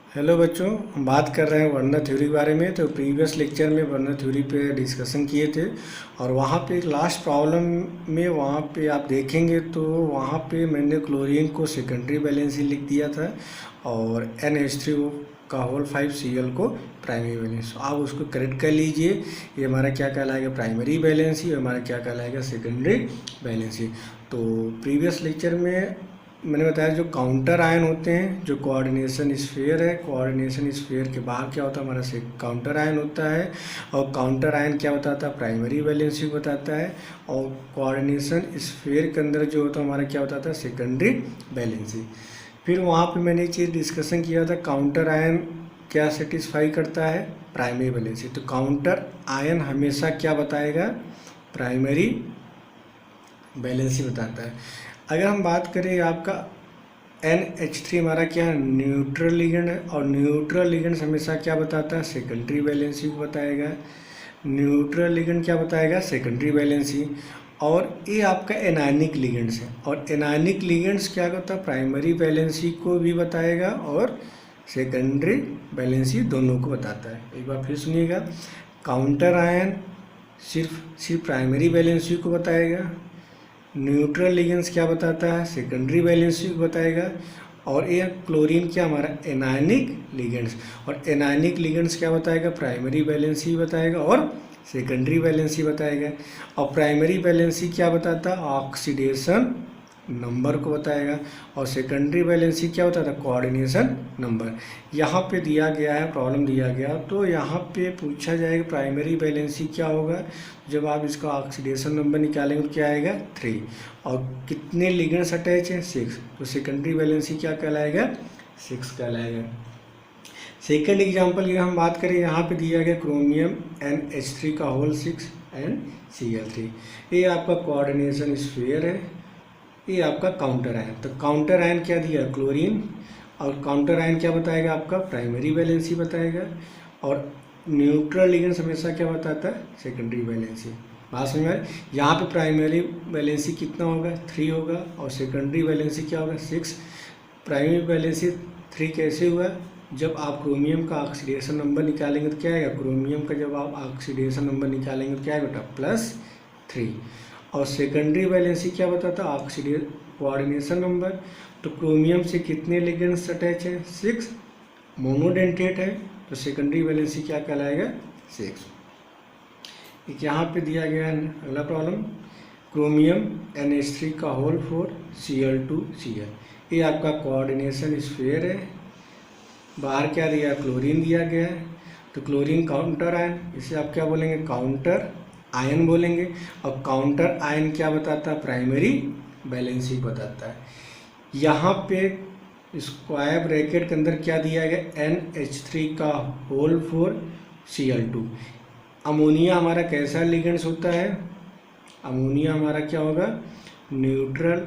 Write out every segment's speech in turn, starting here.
Hello बच्चों, हम बात कर रहे हैं वर्नर थ्योरी के बारे में। तो प्रीवियस लेक्चर में वर्नर थ्योरी पे डिस्कशन किए थे और वहाँ पे लास्ट प्रॉब्लम में वहाँ पे आप देखेंगे तो वहाँ पे मैंने क्लोरीन को सेकेंडरी वैलेंसी लिख दिया था और NH3O का होल 5Cl को प्राइमरी वैलेंसी। आप उसको करेक्ट कर लीजिए। ये हमारा क्या कहलाएगा प्राइमरी वैलेंसी और हमारा क्या कहलाएगा सेकेंडरी वैलेंसी। तो प्रीवियस लेक्चर में मैंने बताया जो काउंटर आयन होते हैं, जो कोऑर्डिनेशन स्फीयर है, कोऑर्डिनेशन स्फीयर के बाहर क्या होता है हमारा से काउंटर आयन होता है। और काउंटर आयन क्या बताता है प्राइमरी वैलेंसी बताता है। और कोऑर्डिनेशन स्फीयर के अंदर जो होता है हमारा क्या बताता है सेकेंडरी वैलेंसी। फिर वहाँ पे मैंने एक चीज़ डिस्कशन किया था, काउंटर आयन क्या सेटिस्फाई करता है प्राइमरी वैलेंसी। तो काउंटर आयन हमेशा क्या बताएगा प्राइमरी वैलेंसी बताता है। अगर हम बात करें आपका NH3 हमारा क्या है न्यूट्रल लिगेंड है और न्यूट्रल लिगेंड हमेशा क्या बताता है सेकेंडरी वैलेंसी को बताएगा। न्यूट्रल लिगेंड क्या बताएगा सेकेंडरी वैलेंसी। और ये आपका एनायनिक लिगेंड्स है और एनायनिक लिगेंड्स क्या करता है प्राइमरी वैलेंसी को भी बताएगा और सेकेंडरी वैलेंसी दोनों को बताता है। एक बार फिर सुनिएगा, काउंटर आयन सिर्फ प्राइमरी वैलेंसी को बताएगा। न्यूट्रल लिगेंड्स क्या बताता है सेकेंडरी वैलेंसी को बताएगा। और ये क्लोरीन क्या हमारा एनायनिक लिगेंड्स, और एनायनिक लिगेंड्स क्या बताएगा प्राइमरी वैलेंसी बताएगा और सेकेंडरी वैलेंसी बताएगा। और प्राइमरी वैलेंसी क्या बताता है ऑक्सीडेशन नंबर को बताएगा और सेकेंडरी वैलेंसी क्या होता था कोऑर्डिनेशन नंबर। यहाँ पे दिया गया है, प्रॉब्लम दिया गया तो यहाँ पे पूछा जाएगा प्राइमरी वैलेंसी क्या होगा। जब आप इसका ऑक्सीडेशन नंबर निकालेंगे तो क्या आएगा 3 और कितने लिगेंड्स अटैच हैं 6। तो सेकेंडरी वैलेंसी क्या कहलाएगा 6 कहलाएगा। सेकेंड एग्जाम्पल की हम बात करें, यहाँ पे दिया गया क्रोमियम NH3 का होल 6 एंड Cl3। ये आपका कोऑर्डिनेशन स्फीयर है, ये आपका काउंटर आयन। तो काउंटर आयन क्या दिया क्लोरीन और काउंटर आयन क्या बताएगा आपका प्राइमरी वैलेंसी बताएगा। और न्यूट्रल लिगेंड्स हमेशा क्या बताता है सेकेंडरी वैलेंसी। बात समझ में आए। यहाँ पे प्राइमरी वैलेंसी कितना होगा 3 होगा और सेकेंडरी वैलेंसी क्या होगा 6। प्राइमरी वैलेंसी 3 कैसे हुआ, जब आप क्रोमियम का ऑक्सीडेशन नंबर निकालेंगे तो क्या आएगा क्रोमियम का जब आप ऑक्सीडेशन नंबर निकालेंगे तो क्या आएगा बेटा +3। और सेकेंडरी वैलेंसी क्या बताता है ऑक्सीडेशन कोऑर्डिनेशन नंबर। तो क्रोमियम से कितने लिगेंड्स अटैच है 6, मोनोडेंटेट है तो सेकेंडरी वैलेंसी क्या कहलाएगा 6। एक यहाँ पे दिया गया है अगला प्रॉब्लम, क्रोमियम NH3 का होल 4 Cl2Cl। ये आपका कोऑर्डिनेशन स्फीयर है, बाहर क्या दिया क्लोरीन दिया गया है। तो क्लोरीन काउंटर आयन, इसे आप क्या बोलेंगे काउंटर आयन बोलेंगे। और काउंटर आयन क्या बताता है प्राइमरी वैलेंसी बताता है। यहाँ पे स्क्वायर ब्रैकेट के अंदर क्या दिया गया NH3 का होल 4 Cl2। अमोनिया हमारा कैसा लिगेंड्स होता है, अमोनिया हमारा क्या होगा न्यूट्रल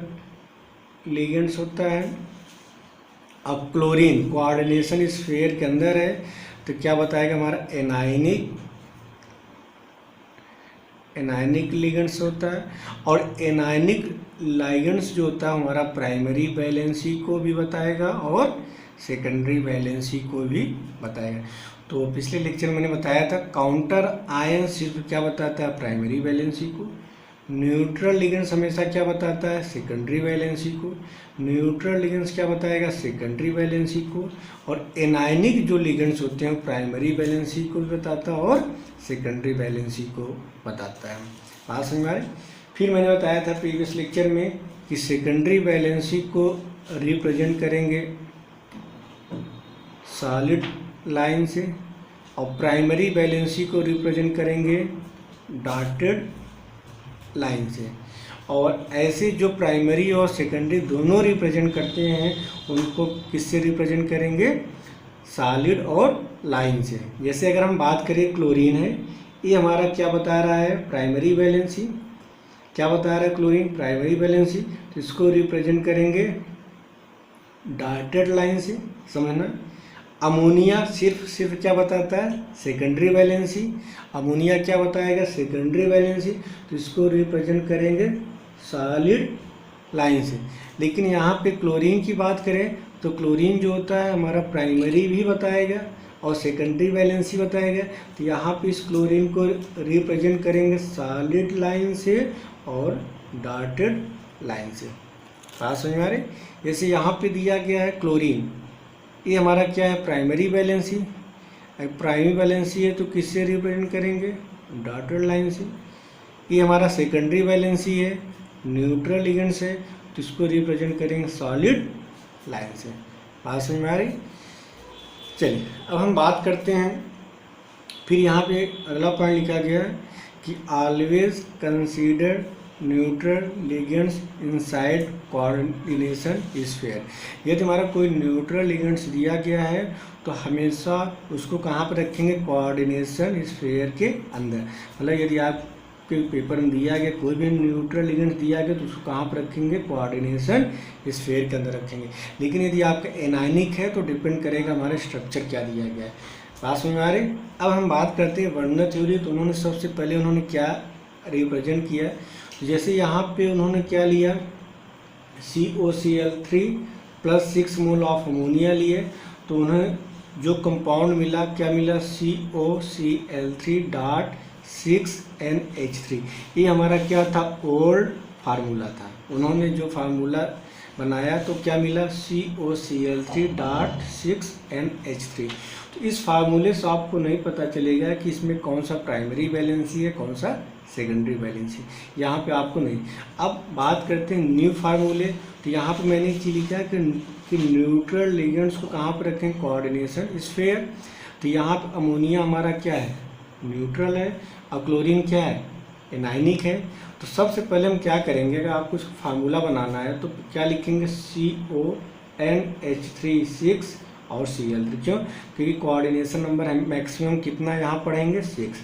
लिगेंड्स होता है। अब क्लोरीन कोऑर्डिनेशन स्फीयर के अंदर है तो क्या बताएगा हमारा एनायनिक लिगेंड्स होता है। और एनायनिक लिगेंड्स जो होता है हमारा प्राइमरी वैलेंसी को भी बताएगा और सेकेंडरी वैलेंसी को भी बताएगा। तो पिछले लेक्चर में मैंने बताया था काउंटर आयन सिर्फ क्या बताता है प्राइमरी वैलेंसी को, न्यूट्रल लिगेंड्स हमेशा क्या बताता है सेकेंडरी वैलेंसी को, न्यूट्रल लिगेंड्स क्या बताएगा सेकेंडरी वैलेंसी को। और एनायनिक जो लिगेंड्स होते हैं प्राइमरी वैलेंसी को भी बताता है और सेकेंडरी वैलेंसी को बताता है। बात समझ में आए। फिर मैंने बताया था प्रीवियस लेक्चर में कि सेकेंडरी वैलेंसी को रिप्रेजेंट करेंगे सॉलिड लाइन से और प्राइमरी वैलेंसी को रिप्रेजेंट करेंगे डॉटेड लाइन से। और ऐसे जो प्राइमरी और सेकेंडरी दोनों रिप्रेजेंट करते हैं उनको किससे रिप्रेजेंट करेंगे सॉलिड और लाइन से। जैसे अगर हम बात करें क्लोरीन है, ये हमारा क्या बता रहा है प्राइमरी वैलेंसी, क्या बता रहा है क्लोरीन प्राइमरी वैलेंसी, तो इसको रिप्रेजेंट करेंगे डॉटेड लाइन से, समझना। अमोनिया सिर्फ क्या बताता है सेकेंडरी वैलेंसी, अमोनिया क्या बताएगा सेकेंडरी वैलेंसी, तो इसको रिप्रेजेंट करेंगे सॉलिड लाइन से। लेकिन यहाँ पे क्लोरीन की बात करें तो क्लोरीन जो होता है हमारा प्राइमरी भी बताएगा और सेकेंडरी वैलेंसी बताएगा। तो यहाँ पे इस क्लोरीन को रिप्रेजेंट करेंगे सॉलिड लाइन से और डॉटेड लाइन से। बात समझ में आ रही? जैसे यहाँ पे दिया गया है क्लोरीन, ये हमारा क्या है, प्राइमरी वैलेंसी। प्राइमरी वैलेंसी है तो किससे रिप्रेजेंट करेंगे, डॉटेड लाइन से। ये हमारा सेकेंडरी वैलेंसी है, न्यूट्रल लिगेंड से, तो इसको रिप्रेजेंट करेंगे सॉलिड लाइन से। बात समझ में आ रही? चलिए अब हम बात करते हैं, फिर यहाँ पे अगला पॉइंट लिखा गया है कि always consider neutral ligands inside coordination sphere. यदि हमारा कोई न्यूट्रल लिगेंड्स दिया गया है तो हमेशा उसको कहाँ पर रखेंगे, कोऑर्डिनेशन स्फीयर के अंदर। मतलब यदि आपके पेपर में दिया गया कोई भी न्यूट्रल लिगेंड्स दिया गया तो उसको कहाँ पर रखेंगे, कोऑर्डिनेशन स्फीयर के अंदर रखेंगे। लेकिन यदि आपका एनायनिक है तो डिपेंड करेगा हमारे स्ट्रक्चर क्या दिया गया है। बात समझ में आ रही? अब हम बात करते हैं वर्नर थ्योरी। तो उन्होंने सबसे पहले उन्होंने क्या रिप्रेजेंट किया, जैसे यहाँ पे उन्होंने क्या लिया, COCl3 + 6 मोल ऑफ अमोनिया लिए। तो उन्हें जो कंपाउंड मिला, क्या मिला, COCl3.6NH3। ये हमारा क्या था, ओल्ड फार्मूला था। उन्होंने जो फार्मूला बनाया तो क्या मिला, COCl3.6NH3। तो इस फार्मूले से आपको नहीं पता चलेगा कि इसमें कौन सा प्राइमरी वैलेंसी है, कौन सा सेकेंडरी वैलेंसी, यहाँ पे आपको नहीं। अब बात करते हैं न्यू फार्मूले। तो यहाँ पे मैंने एक चीज़ लिखा है कि न्यूट्रल लिगेंड्स को कहाँ पर रखें, कोऑर्डिनेशन स्फीयर। तो यहाँ पे अमोनिया हमारा क्या है, न्यूट्रल है, और क्लोरीन क्या है, एनायनिक है। तो सबसे पहले हम क्या करेंगे, अगर आपको फार्मूला बनाना है तो क्या लिखेंगे, CONH3 और Cl3। क्यों? क्योंकि कोऑर्डिनेशन नंबर हम मैक्सिमम कितना यहाँ पढ़ेंगे, 6।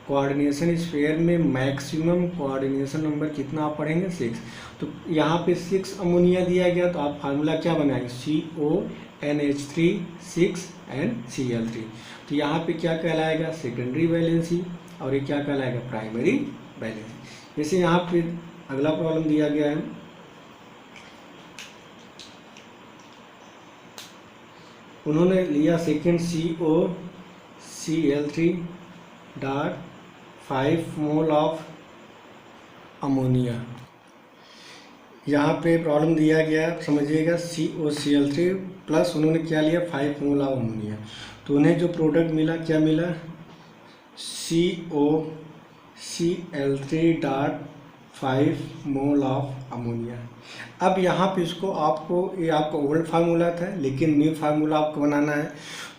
कोऑर्डिनेशन स्फीयर में मैक्सिमम कोऑर्डिनेशन नंबर कितना आप पढ़ेंगे, 6। तो यहाँ पे 6 अमोनिया दिया गया तो आप फार्मूला क्या बनाएंगे, CONH3 6 एंड Cl3। तो यहाँ पे क्या कहलाएगा, सेकेंडरी वैलेंसी, और ये क्या कहलाएगा, प्राइमरी वैलेंसी। जैसे यहाँ पे अगला प्रॉब्लम दिया गया है, उन्होंने लिया second COCl3.5 mole of ammonia. यहाँ पे प्रॉब्लम दिया गया, समझिएगा, COCl3 प्लस उन्होंने क्या लिया, 5 मोल ऑफ अमोनिया। तो उन्हें जो प्रोडक्ट मिला, क्या मिला, COCl3.5 मोल ऑफ अमोनिया। अब यहाँ पे इसको आपको, ये आपका ओल्ड फार्मूला था लेकिन न्यू फार्मूला आपको बनाना है।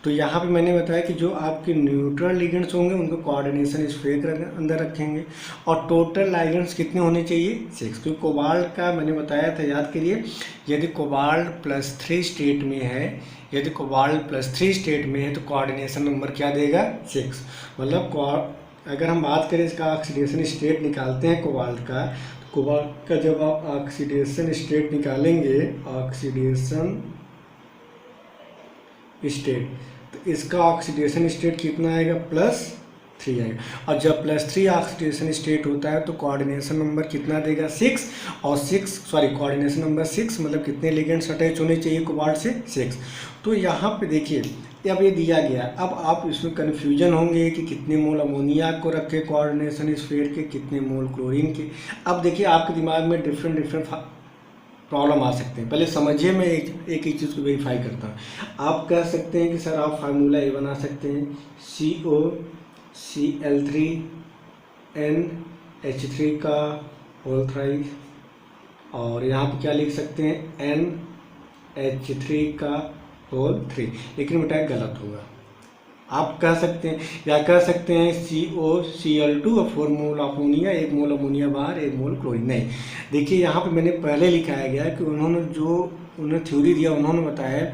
तो यहाँ पे मैंने बताया कि जो आपके न्यूट्रल लिगेंड्स होंगे उनको कोऑर्डिनेशन स्फीयर के अंदर रखेंगे, और टोटल लिगेंड्स कितने होने चाहिए, 6। क्योंकि कोबाल्ट का मैंने बताया था, याद करिए, यदि कोबाल्ट +3 स्टेट में है, यदि कोबाल्ट +3 स्टेट में है तो कोऑर्डिनेशन नंबर क्या देगा, 6। मतलब अगर हम बात करें इसका ऑक्सीडेशन स्टेट निकालते हैं कोबाल्ट का, तो कोबाल्ट का जब आप ऑक्सीडेशन स्टेट निकालेंगे, ऑक्सीडेशन स्टेट, तो इसका ऑक्सीडेशन स्टेट कितना आएगा, +3 आएगा। और जब +3 ऑक्सीडेशन स्टेट होता है तो कोऑर्डिनेशन नंबर कितना देगा, 6। और कोऑर्डिनेशन नंबर 6 मतलब कितने लिगेंड्स अटैच होने चाहिए कोबाल्ट से, 6। तो यहाँ पे देखिए, अब ये दिया गया, अब आप इसमें कन्फ्यूजन होंगे कि कितने मोल अमोनिया को रखे कोऑर्डिनेशन स्फीयर के, कितने मोल क्लोरीन के। अब देखिए आपके दिमाग में डिफरेंट प्रॉब्लम आ सकते हैं। पहले समझिए, मैं एक ही चीज़ को वेरीफाई करता हूँ। आप कह सकते हैं कि सर आप फार्मूला ये बना सकते हैं, COCl3NH3 का होल थ्राइस, और यहाँ पे क्या लिख सकते हैं, NH3 का होल 3। लेकिन बेटा गलत होगा। आप कह सकते हैं, या कह सकते हैं COCl2 और 4 मोल अमोनिया, 1 मोल अमोनिया बाहर, 1 मोल क्लोरीन। नहीं, देखिए यहाँ पे मैंने पहले लिखाया गया कि उन्होंने थ्योरी दिया, उन्होंने बताया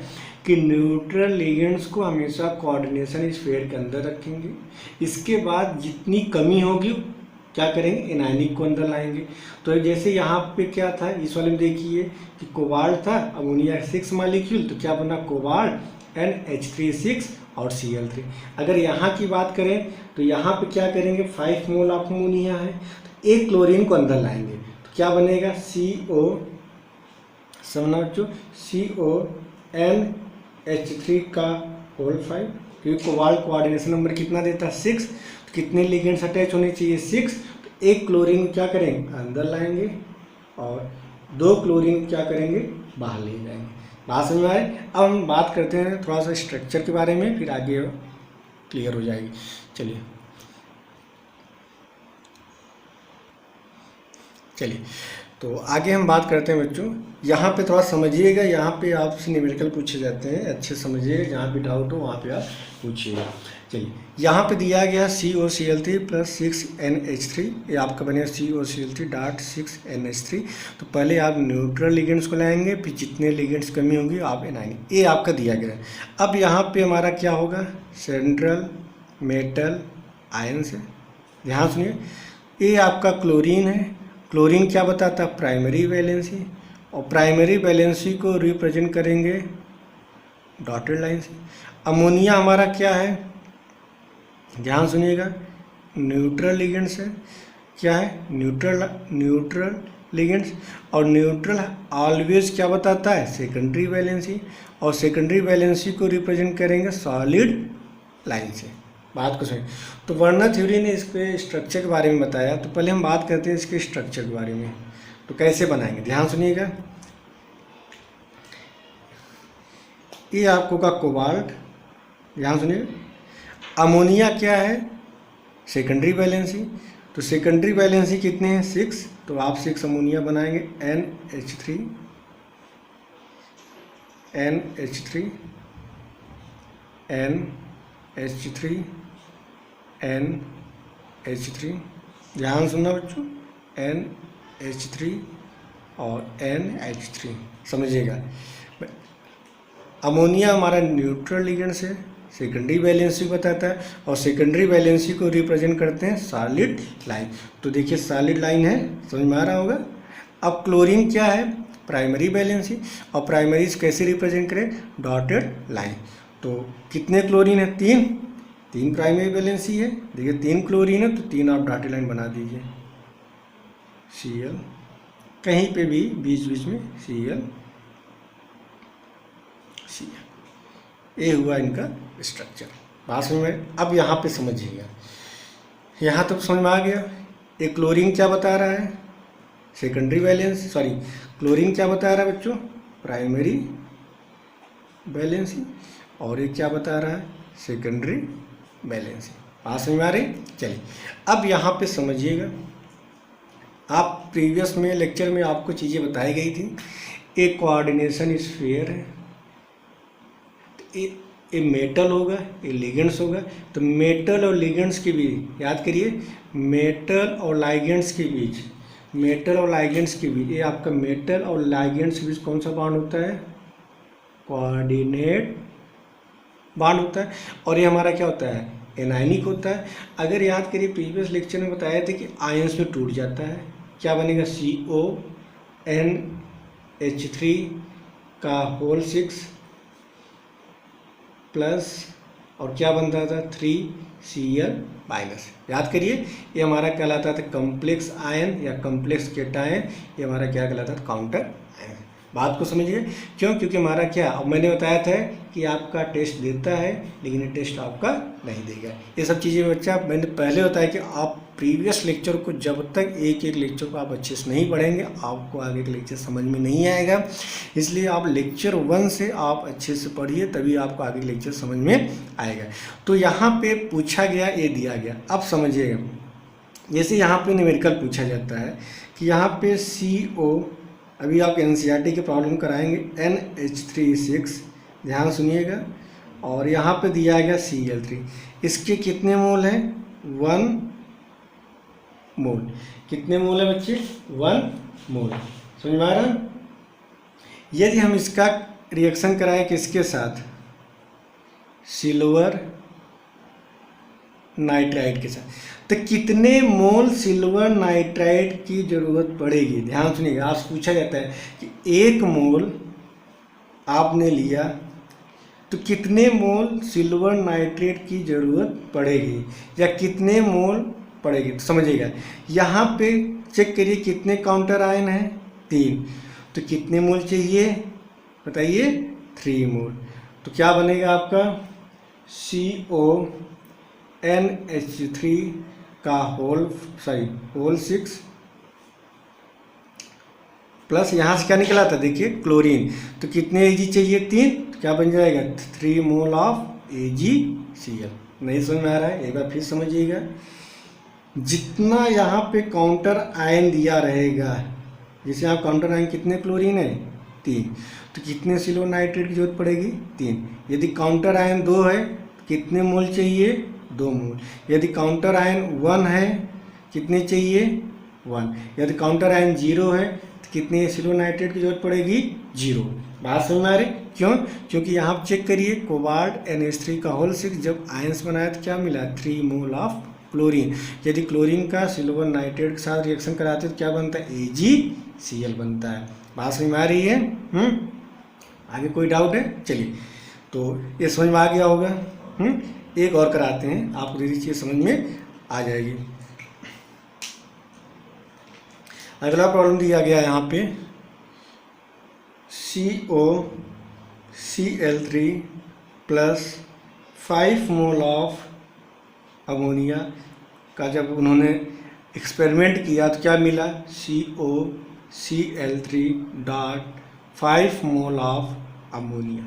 कि न्यूट्रल लिगेंड्स को हमेशा कोऑर्डिनेशन स्फीयर के अंदर रखेंगे। इसके बाद जितनी कमी होगी क्या करेंगे, एनायनिक को अंदर लाएंगे। तो जैसे यहाँ पे क्या था, इस वाले में देखिए कि कोबाल्ट था, अमोनिया 6 मॉलिक्यूल, तो क्या बना, कोबाल्ट NH3 और Cl3। अगर यहाँ की बात करें तो यहाँ पे क्या करेंगे, 5 मोल ऑफ अमोनिया है, तो एक क्लोरीन को अंदर लाएंगे, तो क्या बनेगा, NH3 का होल 5, क्योंकि कोबाल्ट कोऑर्डिनेशन नंबर कितना देता है 6, तो कितने लिगेंड्स अटैच होने चाहिए 6, तो एक क्लोरीन क्या करेंगे अंदर लाएंगे और 2 क्लोरीन क्या करेंगे बाहर ले जाएंगे। बात समझ में आए। अब हम बात करते हैं थोड़ा सा स्ट्रक्चर के बारे में, फिर आगे क्लियर हो जाएगी। चलिए तो आगे हम बात करते हैं बच्चों। यहाँ पे थोड़ा समझिएगा, यहाँ पे आपसे न्यूमेरिकल पूछे जाते हैं, अच्छे समझिएगा, जहाँ भी डाउट हो वहाँ पे आप पूछिएगा। चलिए यहाँ पे दिया गया COCl3 + 6NH3, ये आपका बनेगा COCl3 डॉट 6NH3। तो पहले आप न्यूट्रल लिगेंड्स को लाएंगे, फिर जितने लिगेंड्स कमी होंगी आप एनायन, ये आपका दिया गया है। अब यहाँ पे हमारा क्या होगा सेंट्रल मेटल आयन से, ध्यान सुनिए, ये आपका क्लोरीन है। क्लोरीन क्या बताता है प्राइमरी वैलेंसी, और प्राइमरी वैलेंसी को रिप्रेजेंट करेंगे डॉटेड लाइन से। अमोनिया हमारा क्या है, ध्यान सुनिएगा, न्यूट्रल लिगेंड्स है। क्या है न्यूट्रल लिगेंड्स, और न्यूट्रल ऑलवेज क्या बताता है सेकेंडरी वैलेंसी, और सेकेंडरी वैलेंसी को रिप्रेजेंट करेंगे सॉलिड लाइन से। बात को सुनिए। तो वर्नर थ्योरी ने इसके स्ट्रक्चर के बारे में बताया, तो पहले हम बात करते हैं इसके स्ट्रक्चर के बारे में। तो कैसे बनाएंगे, ध्यान सुनिएगा। ये आपको का कोबाल्ट, ध्यान सुनिए। अमोनिया क्या है सेकेंडरी वैलेंसी, तो सेकेंडरी वैलेंसी कितने हैं 6, तो आप 6 अमोनिया बनाएंगे NH3 NH3 ध्यान सुनना बच्चों, NH3 और NH3 समझिएगा। अमोनिया हमारा न्यूट्रल लिगेंड्स है, सेकेंडरी वैलेंसी बताता है, और सेकेंडरी वैलेंसी को रिप्रेजेंट करते हैं सॉलिड लाइन। तो देखिए सॉलिड लाइन है, समझ में आ रहा होगा। अब क्लोरीन क्या है प्राइमरी वैलेंसी, और प्राइमरी कैसे रिप्रेजेंट करें डॉटेड लाइन। तो कितने क्लोरीन है 3 प्राइमरी वैलेंसी है, देखिए 3 क्लोरीन है, तो 3 आप डॉटेड लाइन बना दीजिए Cl, कहीं पे भी बीच बीच में Cl। ये हुआ इनका स्ट्रक्चर, बात समझ में। अब यहाँ पे समझिएगा, यहाँ तक समझ में आ गया। एक क्लोरीन क्या बता रहा है सेकेंडरी वैलेंसी, सॉरी क्लोरीन क्या बता रहा है बच्चों प्राइमरी वैलेंसी, और ये क्या बता रहा है सेकेंडरी वैलेंसी। बात समझ में आ रही। चलिए अब यहाँ पे समझिएगा, आप प्रीवियस में लेक्चर में आपको चीज़ें बताई गई थी। एक कोऑर्डिनेशन स्फीयर है, ये मेटल होगा, ये लिगेंड्स होगा। तो मेटल और लिगेंड्स के बीच, याद करिए मेटल और लाइगेंड्स के बीच, ये आपका मेटल और लाइगेंड्स के बीच कौन सा बॉन्ड होता है कोऑर्डिनेट बॉन्ड होता है, और ये हमारा क्या होता है एनायनिक होता है। अगर याद करिए प्रीवियस लेक्चर में बताया था कि आयंस में टूट जाता है, क्या बनेगा CONH3 का होल 6 प्लस, और क्या बनता था 3Cl-। याद करिए ये हमारा कहलाता था कम्प्लेक्स आयन या कम्प्लेक्स केटायन, ये हमारा क्या कहलाता था काउंटर आयन। बात को समझिए क्यों, क्योंकि हमारा क्या, अब मैंने बताया था कि आपका टेस्ट देता है लेकिन ये टेस्ट आपका नहीं देगा। ये सब चीज़ें बच्चा मैंने पहले बताया कि आप प्रीवियस लेक्चर को जब तक एक लेक्चर को आप अच्छे से नहीं पढ़ेंगे आपको आगे के लेक्चर समझ में नहीं आएगा। इसलिए आप लेक्चर 1 से आप अच्छे से पढ़िए, तभी आपको आगे लेक्चर समझ में आएगा। तो यहाँ पे पूछा गया, ये दिया गया, अब समझिएगा। जैसे यहाँ पे न्यूमेरिकल पूछा जाता है कि यहाँ पे CO, अभी आप NCERT के प्रॉब्लम कराएंगे NH3 ध्यान सुनिएगा, और यहाँ पे दिया गया Cl3, इसके कितने मोल हैं 1 मोल। कितने मोल है बच्चे 1 मोल, समझ में आ रहा। यदि हम इसका रिएक्शन कराएं किसके साथ सिल्वर नाइट्राइड के साथ, तो कितने मोल सिल्वर नाइट्राइड की ज़रूरत पड़ेगी। ध्यान सुनिएगा, आपसे पूछा जाता है कि 1 मोल आपने लिया तो कितने मोल सिल्वर नाइट्रेट की ज़रूरत पड़ेगी या कितने मोल पड़ेगी। तो समझिएगा यहाँ पे चेक करिए कितने काउंटर आयन हैं 3, तो कितने मोल चाहिए बताइए 3 मोल। तो क्या बनेगा आपका CONH3 का होल 6 प्लस यहाँ से क्या निकला था देखिए क्लोरीन। तो कितने Ag चाहिए 3, तो क्या बन जाएगा 3 मोल ऑफ AgCl। नहीं समझ में आ रहा है, एक बार फिर समझिएगा। जितना यहाँ पे काउंटर आयन दिया रहेगा, जैसे यहाँ काउंटर आयन कितने क्लोरीन है 3, तो कितने सिल्वर नाइट्रेट की जरूरत पड़ेगी 3। यदि काउंटर आयन 2 है तो कितने मोल चाहिए 2 मोल। यदि काउंटर आयन 1 है कितने चाहिए 1। यदि काउंटर आयन 0 है तो कितने सिल्वर नाइट्रेट की जरूरत पड़ेगी 0। बात समझ में आ रही क्यों? क्योंकि यहाँ आप चेक करिए कोबाल्ट NH3 का होल 6 जब आयंस बनाया तो क्या मिला 3 मोल ऑफ क्लोरीन। यदि क्लोरीन का सिल्वर नाइट्रेट के साथ रिएक्शन कराते तो क्या बनता है AgCl बनता है। बात समझ में आ रही है? आगे कोई डाउट है? चलिए, तो ये समझ में आ गया होगा। एक और कराते हैं, आपको धीरे धीरे समझ में आ जाएगी। अगला प्रॉब्लम दिया गया है यहाँ पे COCl3 plus 5 mole of ammonia का जब उन्होंने एक्सपेरिमेंट किया तो क्या मिला COCl3 dot 5 mole of ammonia.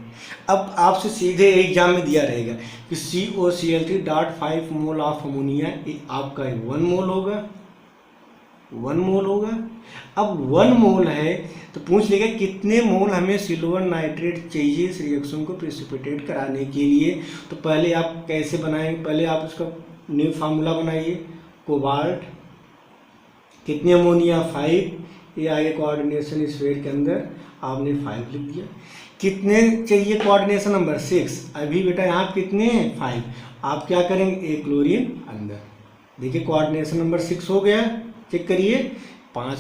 अब आपसे सीधे एग्जाम में दिया रहेगा कि COCl3 dot 5 mole of ammonia आपका 1 मोल होगा, 1 मोल होगा। अब 1 मोल है तो पूछ लेगा कितने मोल हमें सिल्वर नाइट्रेट चाहिए इस रिएक्शन को प्रेसिपिटेट कराने के लिए। तो पहले आप कैसे बनाएंगे, पहले आप उसका न्यू फार्मूला बनाइए। कोबाल्ट कितने अमोनिया 5, ये आगे कोऑर्डिनेशन स्फीयर के अंदर आपने 5 लिख दिया। कितने चाहिए कोऑर्डिनेशन नंबर 6, अभी बेटा यहाँ कितने हैं 5। आप क्या करेंगे एक क्लोरीन अंदर, देखिए कोऑर्डिनेशन नंबर 6 हो गया। चेक करिए 5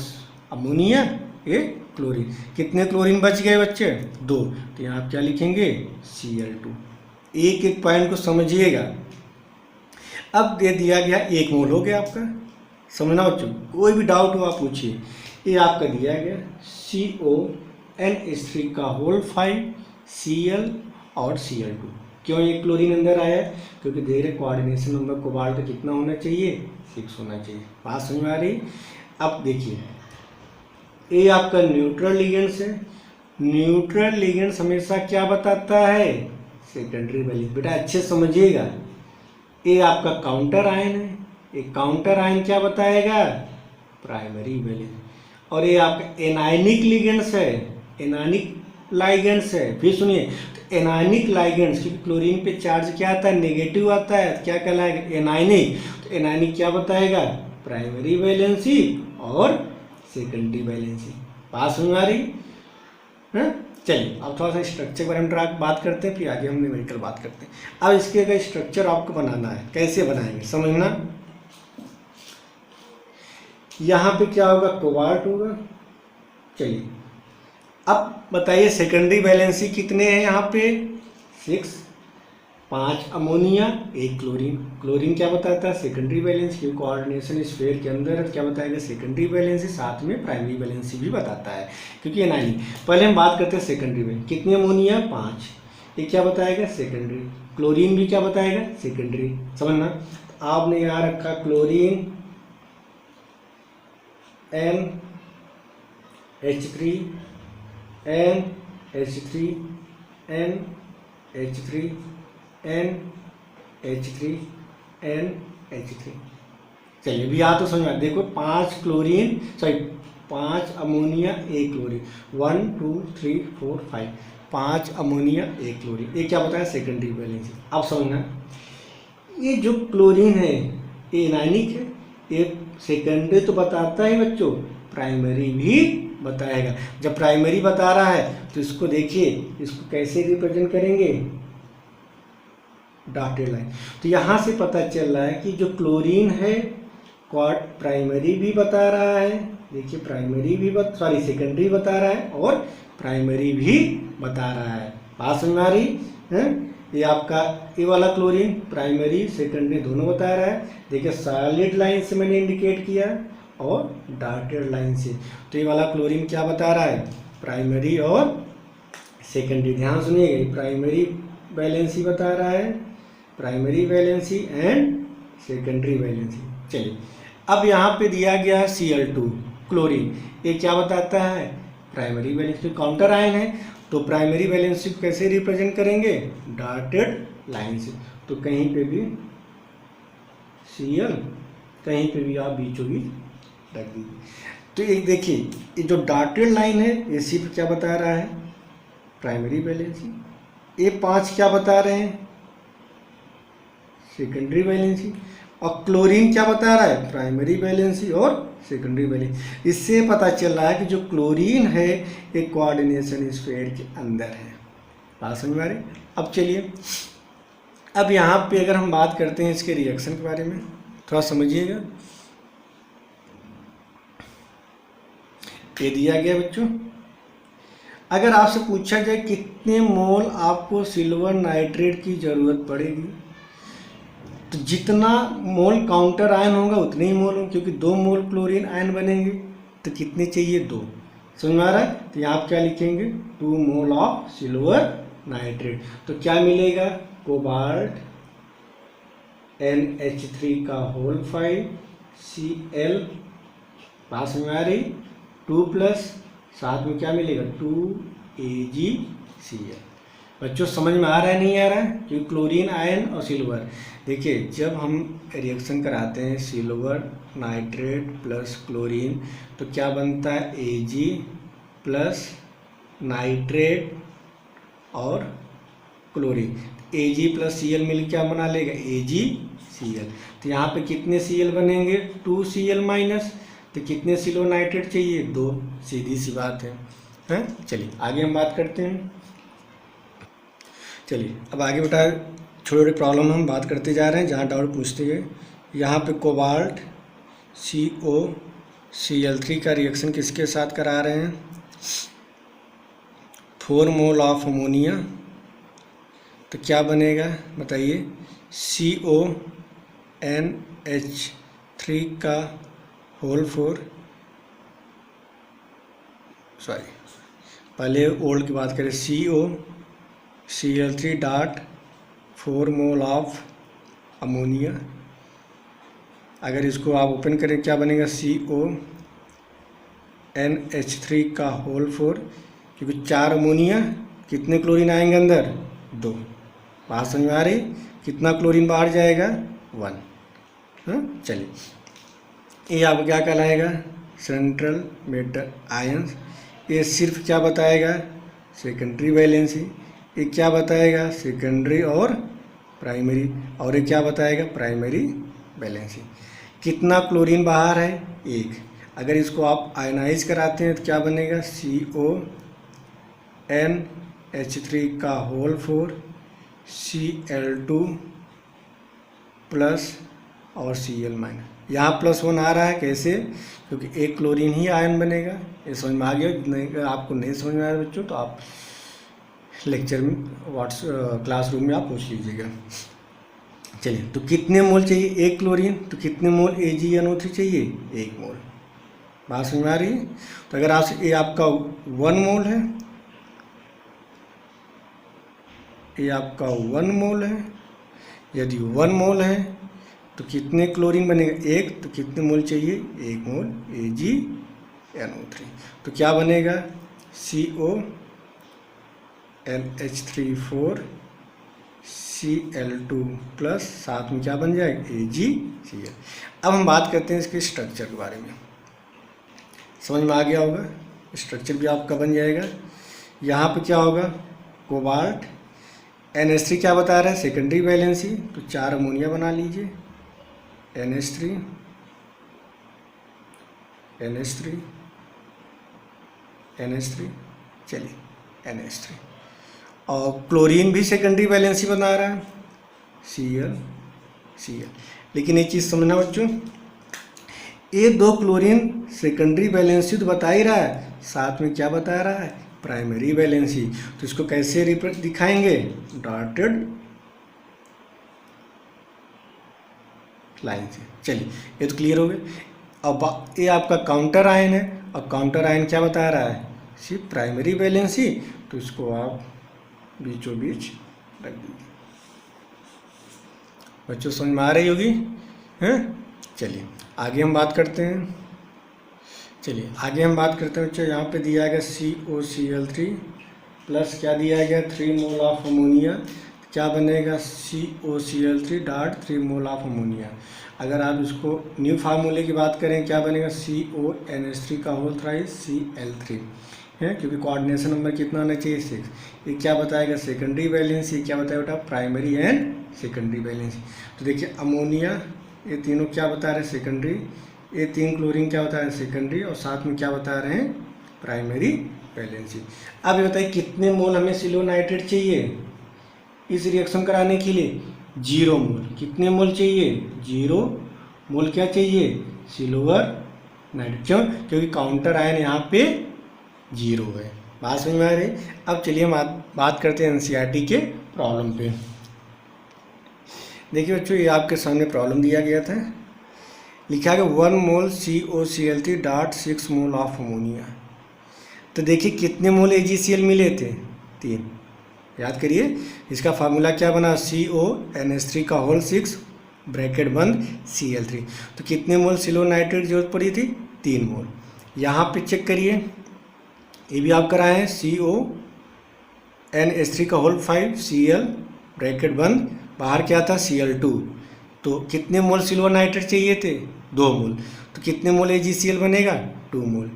अमोनिया 1 क्लोरीन। कितने क्लोरीन बच गए बच्चे 2, तो यहाँ आप क्या लिखेंगे Cl2। एक एक पॉइंट को समझिएगा। अब दे दिया गया 1 मोल हो गया आपका, समझना बच्चों, कोई भी डाउट हो आप पूछिए। ये आपका दिया गया CONH3 का होल 5 Cl और Cl2। क्यों ये क्लोरीन अंदर आया? क्योंकि दे रहे कोऑर्डिनेशन नंबर कोबाल्ट का कितना होना चाहिए 6 होना चाहिए। बात समझ में आ रही? अब देखिए ये आपका न्यूट्रल लिगेंड्स है। न्यूट्रल लिगेंड्स हमेशा क्या बताता है सेकेंडरी वैलेंस। बेटा अच्छे समझिएगा, ये आपका काउंटर आयन है, ये काउंटर आयन क्या बताएगा प्राइमरी वैलेंस। और ये आपका एनायनिक लिगेंड्स है, एनायनिक लाइगेंड्स है। फिर सुनिए तो एनायनिक लाइगेंड्स, क्योंकि क्लोरीन पे चार्ज क्या आता है नेगेटिव आता है, क्या कहलाएगा एनायनिक। तो एनायनिक क्या बताएगा प्राइमरी वैलेंसी और सेकेंडरी वैलेंसी। बात समझ में आ रही है? चलिए अब थोड़ा सा स्ट्रक्चर के बारे में बात करते हैं, फिर आगे हम न्यूमेरिकल बात करते हैं। अब इसके अगर स्ट्रक्चर आपको बनाना है, कैसे बनाएंगे समझना। यहाँ पे क्या होगा कोबाल्ट होगा। चलिए अब बताइए सेकेंडरी वैलेंसी कितने हैं यहाँ पे 6, 5 अमोनिया 1 क्लोरीन। क्लोरीन क्या बताता है सेकेंडरी वैलेंसी, क्योंकि कोऑर्डिनेशन स्फीयर के अंदर क्या बताएगा सेकेंडरी वैलेंसी, साथ में प्राइमरी वैलेंसी भी बताता है क्योंकि एनायनिक। पहले हम बात करते हैं सेकेंडरी में, कितनी अमोनिया 5, ये क्या बताएगा सेकेंडरी। क्लोरीन भी क्या बताएगा सेकेंडरी, समझना। तो आपने यहाँ रखा chlorine NH3 NH3 NH3 NH3 NH3। चलिए अभी आ तो समझ में, देखो 5 chlorine 5 ammonia 1 chlorine, 1 2 3 4 5, 5 ammonia 1 chlorine. ये क्या बताया सेकेंडरी वैलेंसी। अब समझना ये जो क्लोरीन है ये एनायनिक है, ये सेकेंडरी तो बताता है बच्चों, प्राइमरी भी बताएगा। जब प्राइमरी बता रहा है तो इसको देखिए, इसको कैसे रिप्रेजेंट करेंगे डॉटेड लाइन। तो यहाँ से पता चल रहा है कि जो क्लोरीन है क्वाड प्राइमरी भी बता रहा है, देखिए प्राइमरी भी सेकेंडरी बता रहा है और प्राइमरी भी बता रहा है। बात समझ में आ रही है? ये आपका ये वाला क्लोरीन प्राइमरी सेकेंडरी दोनों बता रहा है। देखिए सॉलिड लाइन से मैंने इंडिकेट किया और डॉटेड लाइन से। तो ये वाला क्लोरीन क्या बता रहा है प्राइमरी और सेकेंडरी, ध्यान सुनिएगा, प्राइमरी वैलेंसी बता रहा है, primary valency and secondary valency. चलिए अब यहाँ पे दिया गया Cl2 क्लोरीन, ये क्या बताता है, प्राइमरी वैलेंसी, काउंटर आयन है, तो प्राइमरी वैलेंसी को कैसे रिप्रेजेंट करेंगे, डॉटेड लाइन से। तो कहीं पे भी Cl, कहीं पे भी आप बीचों बीच रख दीजिए। तो ये देखिए, ये जो डॉटेड लाइन है ये सिर्फ क्या बता रहा है, प्राइमरी वैलेंसी। ये 5 क्या बता रहे हैं, सेकेंडरी वैलेंसी। और क्लोरीन क्या बता रहा है, प्राइमरी वैलेंसी और सेकेंडरी वैलेंसी। इससे पता चल रहा है कि जो क्लोरीन है ये कोऑर्डिनेशन स्फीयर के अंदर है। बात समझ में आ रही। अब चलिए, अब यहाँ पे अगर हम बात करते हैं इसके रिएक्शन के बारे में, थोड़ा समझिएगा। ये दिया गया बच्चों, अगर आपसे पूछा जाए कितने मोल आपको सिल्वर नाइट्रेट की ज़रूरत पड़ेगी, तो जितना मोल काउंटर आयन होगा उतने ही मोल होंगे, क्योंकि 2 मोल क्लोरीन आयन बनेंगे, तो कितने चाहिए, 2। समझ में आ रहा है। तो यहाँ आप क्या लिखेंगे, 2 मोल ऑफ सिल्वर नाइट्रेट। तो क्या मिलेगा, कोबाल्ट NH3 का होल 5 Cl, बात समझ में आ रही, 2 प्लस साथ में क्या मिलेगा, 2AgCl। बच्चों समझ में आ रहा है नहीं आ रहा है, क्योंकि क्लोरीन आयन और सिल्वर, देखिए जब हम रिएक्शन कराते हैं सिल्वर नाइट्रेट प्लस क्लोरीन, तो क्या बनता है, Ag प्लस नाइट्रेट और क्लोरीन, Ag प्लस Cl मिल क्या बना लेगा, AgCl। तो यहाँ पे कितने Cl बनेंगे, 2Cl माइनस, तो कितने सिल्वर नाइट्रेट चाहिए, 2, सीधी सी बात है, हैं। चलिए आगे हम बात करते हैं। चलिए अब आगे बेटा छोटे छोटे प्रॉब्लम हम बात करते जा रहे हैं, जहाँ डाउट पूछते गए। यहाँ पे कोबाल्ट COCl3 का रिएक्शन किसके साथ करा रहे हैं, 4 मोल ऑफ अमोनिया, तो क्या बनेगा बताइए, CONH3 का होल 4, सॉरी पहले ओल्ड की बात करें, COCl3 dot 4 mole of ammonia. अगर इसको आप ओपन करें क्या बनेगा, CONH3 का होल 4, क्योंकि 4 अमोनिया, कितने क्लोरीन आएंगे अंदर, 2। बात समझ में आ रही, कितना क्लोरीन बाहर जाएगा, 1। हाँ चलिए, ये आपको क्या कहलाएगा, सेंट्रल मेटल आयंस। ये सिर्फ क्या बताएगा, सेकेंडरी वैलेंसी। ये क्या बताएगा, सेकेंडरी और प्राइमरी। और ये क्या बताएगा, प्राइमरी वैलेंसी। कितना क्लोरीन बाहर है, 1। अगर इसको आप आयनाइज कराते हैं तो क्या बनेगा, CONH3 का होल 4 Cl2 प्लस और Cl माइनस। यहाँ +1 आ रहा है, कैसे, क्योंकि एक क्लोरीन ही आयन बनेगा। ये समझ में आ गया, नहीं आपको नहीं समझ में आया बच्चों, तो आप लेक्चर में क्लासरूम में आप पूछ लीजिएगा। चलिए, तो कितने मोल चाहिए एक क्लोरीन, तो कितने मोल AgNO3 चाहिए, 1 मोल। बात समझ में आ रही है। तो अगर आप ये आपका 1 मोल है, ये आपका 1 मोल है, यदि 1 मोल है तो कितने क्लोरीन बनेगा, 1, तो कितने मोल चाहिए, 1 मोल AgNO3। तो क्या बनेगा, CONH3 Cl2 प्लस साथ में क्या बन जाएगा, AgCl। अब हम बात करते हैं इसके स्ट्रक्चर के बारे में। समझ में आ गया होगा, स्ट्रक्चर भी आपका बन जाएगा। यहाँ पे क्या होगा, कोबाल्ट NH3 क्या बता रहा है, सेकेंडरी वैलेंसी, तो 4 अमोनिया बना लीजिए, NH3 चलिए NH3। और क्लोरीन भी सेकेंडरी वैलेंसी बना रहा है, Cl। लेकिन एक चीज़ समझना बच्चों, ये 2 क्लोरीन सेकेंडरी वैलेंसी तो बता ही रहा है, साथ में क्या बता रहा है, प्राइमरी वैलेंसी। तो इसको कैसे दिखाएंगे, डॉटेड लाइन से। चलिए ये तो क्लियर हो गया। अब ये आपका काउंटर आयन है, और काउंटर आयन क्या बता रहा है, सिर्फ प्राइमरी वैलेंसी, तो इसको आप बीचों बीच रख दीजिए। बच्चों समझ में आ रही होगी हैं? चलिए आगे हम बात करते हैं। बच्चों यहाँ पे दिया गया COCl3 प्लस क्या दिया गया 3 मोल ऑफ अमोनिया। क्या बनेगा COCl3 dot 3 mole of ammonia. अगर आप इसको न्यू फार्मूले की बात करें क्या बनेगा CONH3 का होल थ्राइस Cl3 है, क्योंकि कोऑर्डिनेशन नंबर कितना होना चाहिए 6। ये क्या बताएगा सेकेंडरी वैलेंसी, क्या बताएगा बेटा प्राइमरी एंड सेकेंडरी वैलेंसी। तो देखिए अमोनिया ये तीनों क्या बता रहे हैं सेकेंडरी, ये 3 क्लोरीन क्या बता रहे हैं सेकेंडरी, और साथ में क्या बता रहे हैं प्राइमरी वैलेंसी। अब ये बताइए कितने मोल हमें सिल्वर नाइट्रेट चाहिए इस रिएक्शन कराने के लिए 0 मोल। कितने मोल चाहिए 0 मोल क्या चाहिए सिल्वर नाइट्रेट। क्यों? क्योंकि काउंटर आयन यहाँ पे 0 है। बात समझ में आ रही। अब चलिए हम बात करते हैं एनसीईआरटी के प्रॉब्लम पे। देखिए बच्चों ये आपके सामने प्रॉब्लम दिया गया था, लिखा गया 1 मोल COCl3 dot 6 mole of ammonia. तो देखिए कितने मोल AgCl मिले थे 3। याद करिए इसका फार्मूला क्या बना CONH3 का होल 6 ब्रैकेट बंद Cl3। तो कितने मोल सिल्वर नाइट्रेट की जरूरत पड़ी थी 3 मोल। यहाँ पे चेक करिए ये भी आप कराए हैं CONH3 का होल 5 Cl ब्रैकेट बंद, बाहर क्या था Cl2। तो कितने मोल सिल्वर नाइट्रेट चाहिए थे 2 मोल। तो कितने मोल AgCl बनेगा 2 मोल।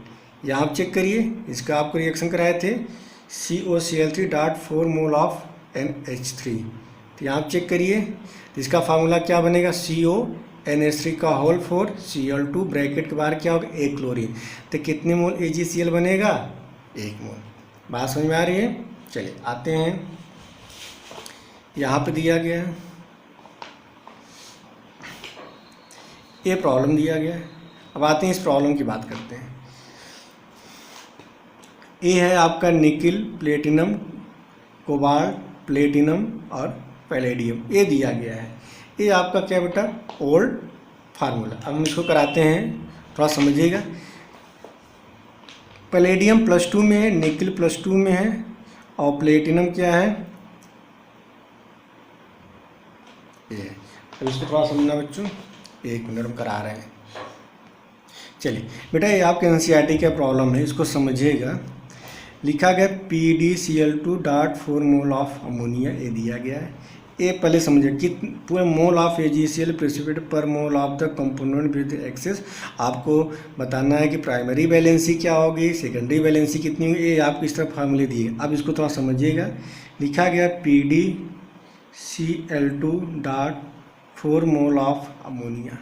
यहाँ आप चेक करिए इसका आपको रिएक्शन कराए थे COCl3 dot 4 mole of NH3। तो यहाँ आप चेक करिए इसका फार्मूला क्या बनेगा CONH3 का होल 4 Cl2 ब्रैकेट के बाहर क्या होगा 1 क्लोरीन। तो कितने मोल AgCl बनेगा 1 मोल। बात समझ में आ रही है। चलिए आते हैं यहाँ पे दिया गया है ये प्रॉब्लम दिया गया है। अब आते हैं इस प्रॉब्लम की बात करते हैं। ये है आपका निकिल प्लेटिनम कोबाल्ट प्लेटिनम और पैलेडियम ये दिया गया है। ये आपका क्या बेटा ओल्ड फार्मूला। अब हम इसको कराते हैं, थोड़ा समझिएगा। पैलेडियम +2 में है, निकिल +2 में है, और प्लेटिनम क्या है ये। अब इसको थोड़ा समझना बच्चों, 1 मिनट हम करा रहे हैं। चलिए बेटा ये आपके एनसीईआरटी का प्रॉब्लम है, इसको समझिएगा। लिखा गया PdCl2 dot 4 mole of ammonia ये दिया गया है। ये पहले समझिए कि पूरे मोल ऑफ AgCl प्रेसिपिटेट पर mole of the component with excess. आपको बताना है कि प्राइमरी वैलेंसी क्या होगी, सेकेंडरी वैलेंसी कितनी होगी, ये आपको इस तरह फार्मूले दिए। अब इसको थोड़ा समझिएगा। लिखा गया PdCl2 dot 4 mole of ammonia.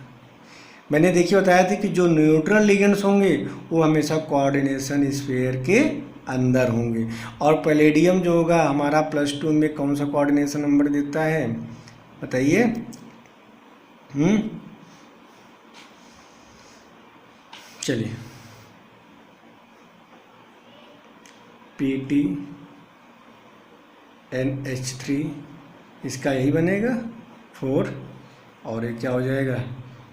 मैंने देखिए बताया था कि जो न्यूट्रल लिगेंड्स होंगे वो हमेशा कोऑर्डिनेशन स्फीयर के अंदर होंगे, और पैलेडियम जो होगा हमारा +2 में कौन सा कोऑर्डिनेशन नंबर देता है बताइए। चलिए PTNH3 इसका यही बनेगा 4, और ये क्या हो जाएगा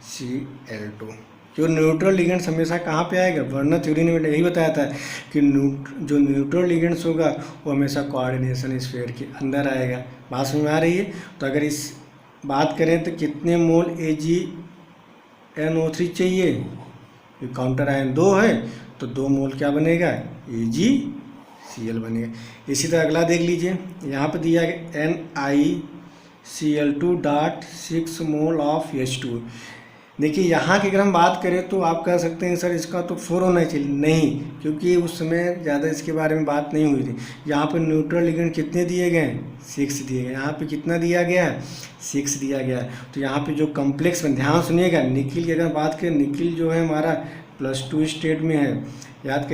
Cl2। जो न्यूट्रल लिगेंड्स हमेशा कहाँ पे आएगा, वर्नर थ्योरी ने यही बताया था कि जो न्यूट्रल लिगेंड्स होगा वो हमेशा कोऑर्डिनेशन स्फीयर के अंदर आएगा। बात समझ में आ रही है। तो अगर इस बात करें तो कितने मोल AgNO3 चाहिए, ये काउंटर आयन 2 है तो 2 मोल क्या बनेगा AgCl बनेगा। इसी तरह अगला देख लीजिए, यहाँ पर दिया गया NiCl2 dot 6 mole of H2। देखिए यहाँ की अगर हम बात करें तो आप कह सकते हैं सर इसका तो 4 होना चाहिए, नहीं, क्योंकि उस समय ज़्यादा इसके बारे में बात नहीं हुई थी। यहाँ पर न्यूट्रल लिगेंड कितने दिए गए हैं 6 दिए गए, यहाँ पे कितना दिया गया है 6 दिया गया है। तो यहाँ पे जो कम्प्लेक्स में ध्यान सुनिएगा, निकिल की अगर बात करें, निकिल जो है हमारा +2 स्टेट में है। याद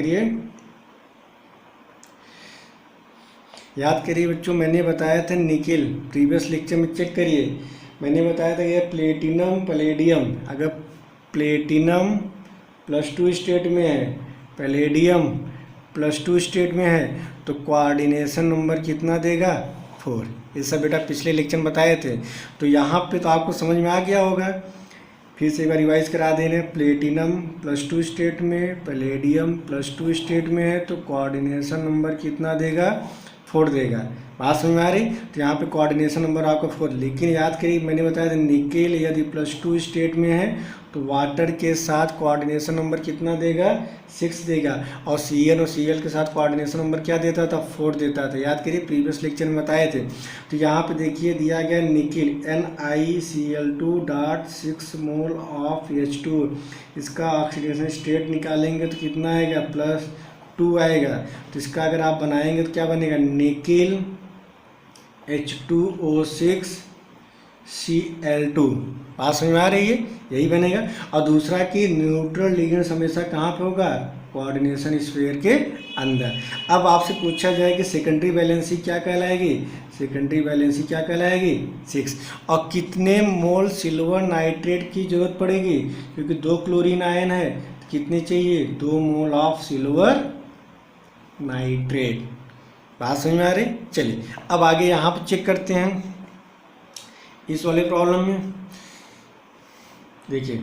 करिए बच्चों, मैंने बताया था निकिल प्रीवियस लेक्चर में, चेक करिए मैंने बताया था ये प्लेटिनम पैलेडियम। अगर प्लेटिनम +2 स्टेट में है, पैलेडियम +2 स्टेट में है, तो कोऑर्डिनेशन नंबर कितना देगा 4। ये सब बेटा पिछले लेक्चर में बताए थे। तो यहाँ पे तो आपको समझ में आ गया होगा। फिर से एक बार रिवाइज करा दे रहे हैं। प्लेटिनम +2 स्टेट में, पैलेडियम +2 स्टेट में है, तो कोऑर्डिनेशन नंबर कितना देगा? 4 देगा। बात समझ में आ रही? तो यहाँ पे कोऑर्डिनेशन नंबर आपका 4, लेकिन याद करिए मैंने बताया था निकेल यदि +2 स्टेट में है तो वाटर के साथ कोऑर्डिनेशन नंबर कितना देगा? 6 देगा। और Cl और Cl के साथ कोऑर्डिनेशन नंबर क्या देता था? 4 देता था। याद करिए प्रीवियस लेक्चर में बताए थे। तो यहाँ पे देखिए दिया गया nickel NiCl2.6 mole of H2, इसका ऑक्सीडेशन स्टेट निकालेंगे तो कितना आएगा? +2 आएगा। तो इसका अगर आप बनाएंगे तो क्या बनेगा? Nickel H2O6 Cl2। बात समझ में आ रही है? यही बनेगा। और दूसरा कि न्यूट्रल लिगेंड हमेशा कहाँ पे होगा? कोऑर्डिनेशन स्फीयर के अंदर। अब आपसे पूछा जाए कि सेकेंडरी वैलेंसी क्या कहलाएगी? सेकेंडरी वैलेंसी क्या कहलाएगी? 6। और कितने मोल सिल्वर नाइट्रेट की जरूरत पड़ेगी? क्योंकि 2 क्लोरीन आयन है, तो कितने चाहिए? 2 मोल ऑफ सिल्वर नाइट्रेट। बात समझ में आ रही? चलिए अब आगे यहाँ पर चेक करते हैं इस वाले प्रॉब्लम में। देखिए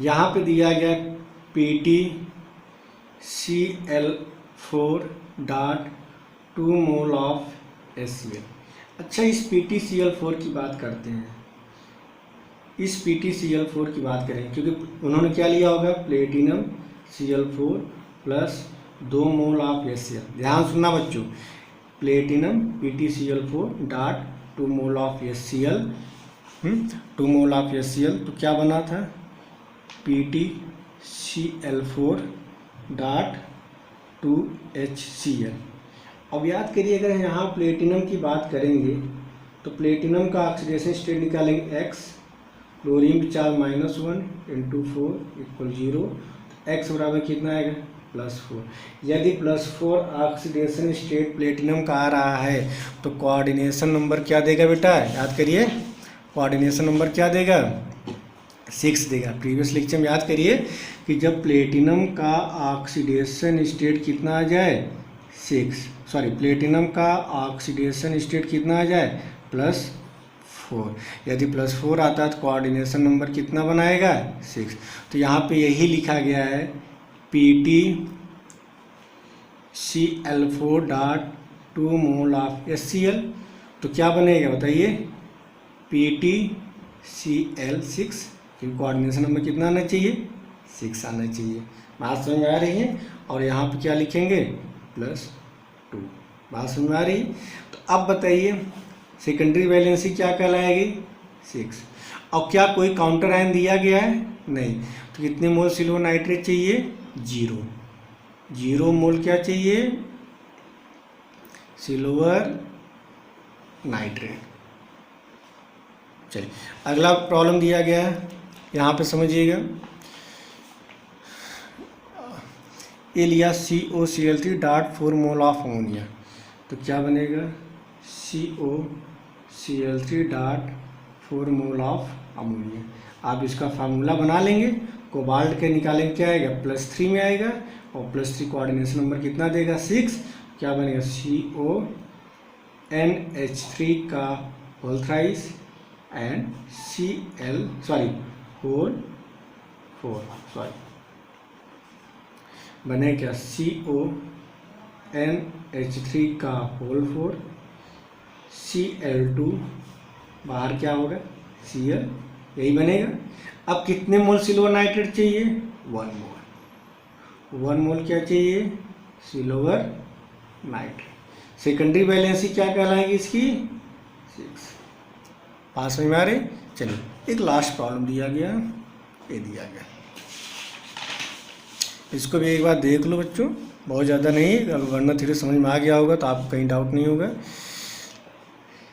यहाँ पे दिया गया PtCl4.2 मोल ऑफ HCl। अच्छा, इस PtCl4 की बात करते हैं। इस PtCl4 की बात करें क्योंकि उन्होंने क्या लिया होगा? Platinum Cl4 plus 2 mole of HCl। ध्यान सुनना बच्चों, platinum PtCl4.2 mole of HCl, 2 mole of HCl, तो क्या बना था? PtCl4.2 HCl। अब याद करिए अगर यहाँ प्लेटिनम की बात करेंगे तो प्लेटिनम का ऑक्सीडेशन स्टेट निकालेंगे X, क्लोरीन पे चार्ज -1 × 4 = 0, X बराबर कितना आएगा? +4। यदि +4 ऑक्सीडेशन स्टेट प्लेटिनम का आ रहा है तो कोऑर्डिनेशन नंबर क्या देगा बेटा? याद करिए कोऑर्डिनेशन नंबर क्या देगा? 6 देगा। प्रीवियस लेक्चर में याद करिए कि जब प्लेटिनम का ऑक्सीडेशन स्टेट कितना आ जाए? प्लेटिनम का ऑक्सीडेशन स्टेट कितना आ जाए? +4। यदि +4 आता है तो कोऑर्डिनेशन नंबर कितना बनाएगा? 6। तो यहाँ पे यही लिखा गया है PtCl4.2 मोल ऑफ HCl। तो क्या बनेगा बताइए? PtCl6, क्योंकि कोऑर्डिनेशन नंबर कितना आना चाहिए? 6 आना चाहिए। बात समझ में आ रही है? और यहाँ पे क्या लिखेंगे? +2। बात समझ में आ रही है? तो अब बताइए सेकेंडरी वैलेंसी क्या कहलाएगी? 6। और क्या कोई काउंटर आयन दिया गया है? नहीं। तो कितने मोल सिल्वर नाइट्रेट चाहिए? 0 मोल क्या चाहिए? Silver nitrate. चलिए अगला प्रॉब्लम दिया गया है, यहाँ पे समझिएगा। ये लिया COCl3.4 मोल ऑफ अमोनिया, तो क्या बनेगा? COCl3.4 mole of ammonia. आप इसका फार्मूला बना लेंगे, कोबाल्ट के निकालेंगे क्या आएगा? +3 में आएगा, और +3 कोऑर्डिनेशन नंबर कितना देगा? 6। क्या बनेगा? CONH3 का होल थ्राइस एंड होल 4 बने क्या? CONH3 का होल 4, Cl2 बाहर क्या होगा? Cl, यही बनेगा। अब कितने मोल सिल्वर नाइट्रेट चाहिए? 1 मोल। 1 मोल क्या चाहिए? Silver nitrate. सेकेंडरी वैलेंसी क्या कहलाएगी इसकी? 6। पास में आ रहे? चलिए एक लास्ट प्रॉब्लम दिया गया, ये दिया गया, इसको भी एक बार देख लो बच्चों, बहुत ज़्यादा नहीं, अगर वरना थ्योरी समझ में आ गया होगा तो आपको कहीं डाउट नहीं होगा।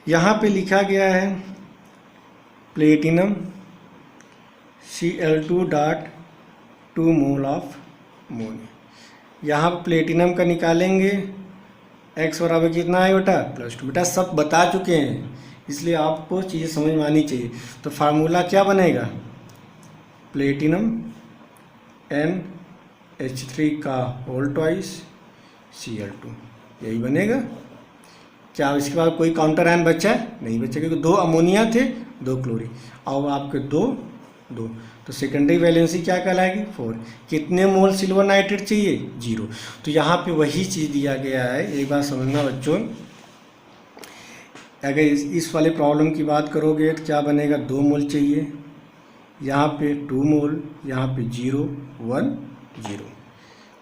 यहाँ पे लिखा गया है platinum Cl2.2 mole of ammonia. यहाँ पर प्लेटिनम का निकालेंगे, X बराबर कितना है बेटा? +2। बेटा सब बता चुके हैं, इसलिए आपको चीज़ें समझ में आनी चाहिए। तो फार्मूला क्या बनेगा? प्लेटिनम NH3 का होल ट्वाइस Cl2, यही बनेगा। क्या इसके बाद कोई काउंटर आयन बचा है? नहीं बचा, क्योंकि 2 अमोनिया थे 2 क्लोरीन, और आपके 2 2, तो सेकेंडरी वैलेंसी क्या कहलाएगी? 4। कितने मोल सिल्वर नाइट्रेट चाहिए? 0। तो यहाँ पे वही चीज़ दिया गया है, एक बार समझना बच्चों। अगर इस वाले प्रॉब्लम की बात करोगे तो क्या बनेगा? 2 मोल चाहिए, यहाँ पे 2 मोल, यहाँ पे 0 1 0।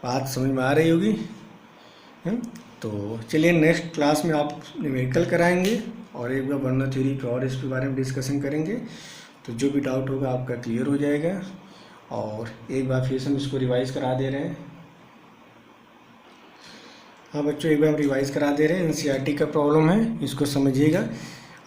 बात समझ में आ रही होगी? तो चलिए नेक्स्ट क्लास में आप न्यूमेरिकल कराएंगे और एक बार बर्नर थ्योरी पे और इसके बारे में डिस्कशन करेंगे, तो जो भी डाउट होगा आपका क्लियर हो जाएगा। और एक बार फिर से हम इसको रिवाइज़ करा दे रहे हैं। हाँ बच्चों, एक बार हम रिवाइज़ करा दे रहे हैं। एनसीईआरटी का प्रॉब्लम है, इसको समझिएगा।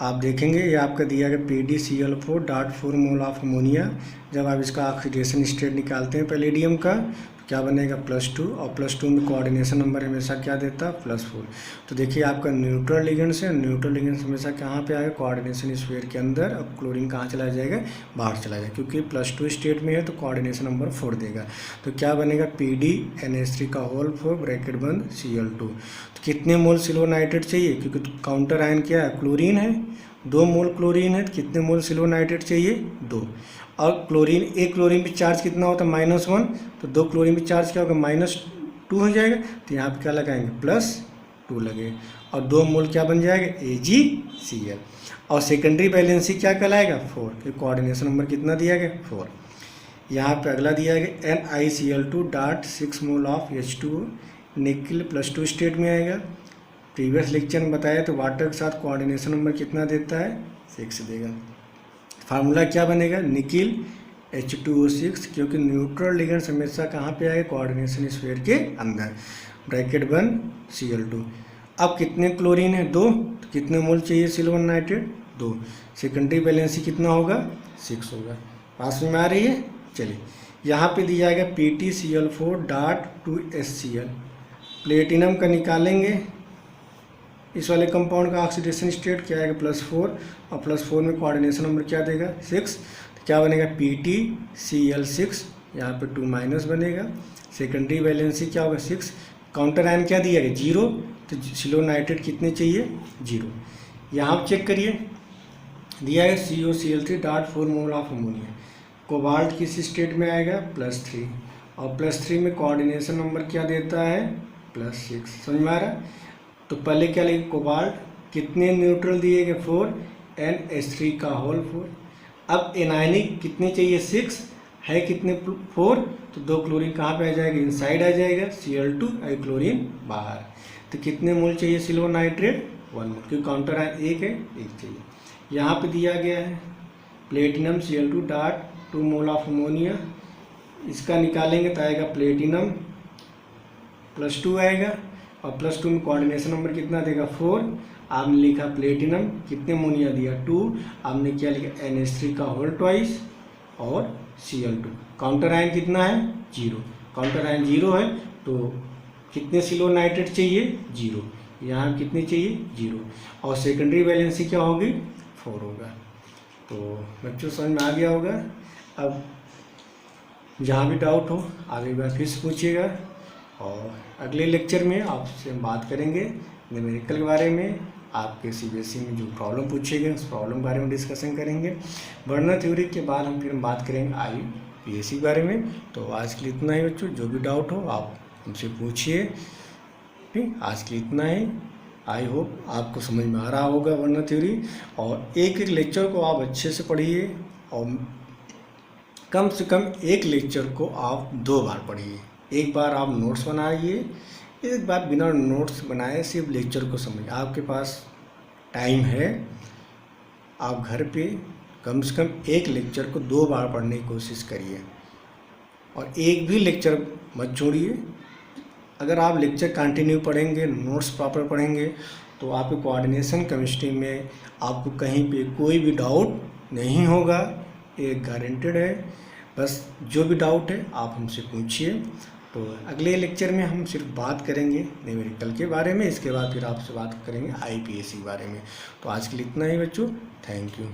आप देखेंगे ये आपका दिया गया PdCl4.4 मोल ऑफ अमोनिया। जब आप इसका ऑक्सीडेशन स्टेट निकालते हैं पैलेडियम का, तो क्या बनेगा? +2, और +2 में कोऑर्डिनेशन नंबर हमेशा क्या देता है? +4। तो देखिए आपका न्यूट्रल लिगेंड्स है, न्यूट्रल लिगेंड्स हमेशा कहाँ पे आएगा? कोऑर्डिनेशन स्फीयर के अंदर। अब क्लोरीन कहाँ चला जाएगा? बाहर चला जाएगा, क्योंकि +2 स्टेट में है तो कोऑर्डिनेशन नंबर 4 देगा। तो क्या बनेगा? PdNH3 ब्रैकेट बंद Cl2। तो कितने मोल सिल्वर नाइट्रेट चाहिए? क्योंकि काउंटर आयन क्या है? क्लोरीन है, 2 मोल क्लोरीन है, तो कितने मोल सिल्वर नाइट्रेट चाहिए? 2। और क्लोरीन, एक क्लोरीन पे चार्ज कितना होता है? -1, तो 2 क्लोरीन पे चार्ज क्या होगा? -2 हो जाएगा। तो यहाँ पे क्या लगाएंगे? +2 लगेगा, और 2 मोल क्या बन जाएगा? AgCl। और सेकेंडरी वैलेंसी क्या कहलाएगा? 4, क्योंकि कोऑर्डिनेशन नंबर कितना दिया गया? 4। यहाँ पे अगला दिया गया NiCl2.6 मोल ऑफ H2O, निकल +2 स्टेट में आएगा। प्रीवियस लेक्चर में बताया तो वाटर के साथ कोऑर्डिनेशन नंबर कितना देता है? 6 देगा। फार्मूला क्या बनेगा? निकिल H2O6, क्योंकि न्यूट्रल लिगेंड्स हमेशा कहाँ पे आएगा? कोऑर्डिनेशन स्फीयर के अंदर, ब्रैकेट बंद Cl2। अब कितने क्लोरीन है? 2, तो कितने मोल चाहिए सिल्वर नाइट्रेट? 2। सेकेंडरी वैलेंसी कितना होगा? 6 होगा। पास में आ रही है? चलिए यहाँ पे दिया गया PtCl4.2HCl, प्लेटिनम का निकालेंगे। इस वाले कंपाउंड का ऑक्सीडेशन स्टेट क्या आएगा? +4, और +4 में कोऑर्डिनेशन नंबर क्या देगा? 6। तो क्या बनेगा? PtCl6, यहाँ पे 2- बनेगा। सेकेंडरी वैलेंसी क्या होगा? 6। काउंटर आयन क्या दिया गया? 0, तो सिल्वर नाइट्रेट कितने चाहिए? 0। यहाँ आप चेक करिए, दिया है COCl3.4 mole of ammonia. Cobalt किस स्टेट में आएगा? +3, और +3 में कोऑर्डिनेशन नंबर क्या देता है? +6। समझ में आ रहा? तो पहले क्या लिखे? कोबाल्ट, कितने न्यूट्रल दिए गए? 4, NH3 अब एनायनिक कितने चाहिए? 6 है, कितने? 4, तो 2 क्लोरीन कहाँ पे आ जाएगा? इनसाइड आ जाएगा, Cl2, और क्लोरीन बाहर। तो कितने मोल चाहिए सिल्वर नाइट्रेट? 1 मोल, क्योंकि काउंटर आयन 1 है, 1 चाहिए। यहाँ पे दिया गया है platinum Cl2.2 mole of ammonia, इसका निकालेंगे तो आएगा प्लेटिनम +2 आएगा, और +2 में कोऑर्डिनेशन नंबर कितना देगा? 4। आपने लिखा प्लेटिनम, कितने अमोनिया दिया? 2। आपने क्या लिखा? NH3 और Cl2। काउंटर आयन कितना है? 0। काउंटर आयन 0 है, तो कितने सिल्वर नाइट्रेट चाहिए? 0। यहाँ कितने चाहिए? 0। और सेकेंडरी वैलेंसी क्या होगी? 4 होगा। तो बच्चों समझ में आ गया होगा। अब जहाँ भी डाउट हो आप एक बार फिर से पूछिएगा, और अगले लेक्चर में आपसे हम बात करेंगे न्यूमेरिकल के बारे में। आपके CBSE में जो प्रॉब्लम पूछेंगे उस प्रॉब्लम के बारे में डिस्कशन करेंगे। बर्नर थ्योरी के बाद हम फिर बात करेंगे IUPAC के बारे में। तो आज के लिए इतना ही बच्चों, जो भी डाउट हो आप हमसे पूछिए। ठीक, आज के लिए इतना ही। आई होप आपको समझ में आ रहा होगा बर्नर थ्योरी, और एक एक लेक्चर को आप अच्छे से पढ़िए, और कम से कम एक लेक्चर को आप 2 बार पढ़िए। एक बार आप नोट्स बनाइए, एक बार बिना नोट्स बनाए सिर्फ लेक्चर को समझिए। आपके पास टाइम है, आप घर पे कम से कम एक लेक्चर को 2 बार पढ़ने की कोशिश करिए, और एक भी लेक्चर मत छोड़िए। अगर आप लेक्चर कंटिन्यू पढ़ेंगे, नोट्स प्रॉपर पढ़ेंगे, तो आपके कोऑर्डिनेशन केमिस्ट्री में आपको कहीं पे कोई भी डाउट नहीं होगा, ये गारंटेड है। बस जो भी डाउट है आप हमसे पूछिए। तो अगले लेक्चर में हम सिर्फ बात करेंगे न्यूमेरिकल के बारे में, इसके बाद फिर आपसे बात करेंगे IUPAC के बारे में। तो आज के लिए इतना ही बच्चों, थैंक यू।